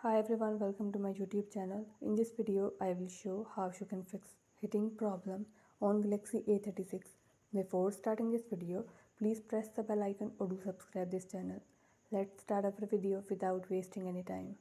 Hi everyone, welcome to my YouTube channel. In this video, I will show how you can fix hitting problem on Galaxy A36. Before starting this video, please press the bell icon or do subscribe this channel. Let's start our video without wasting any time.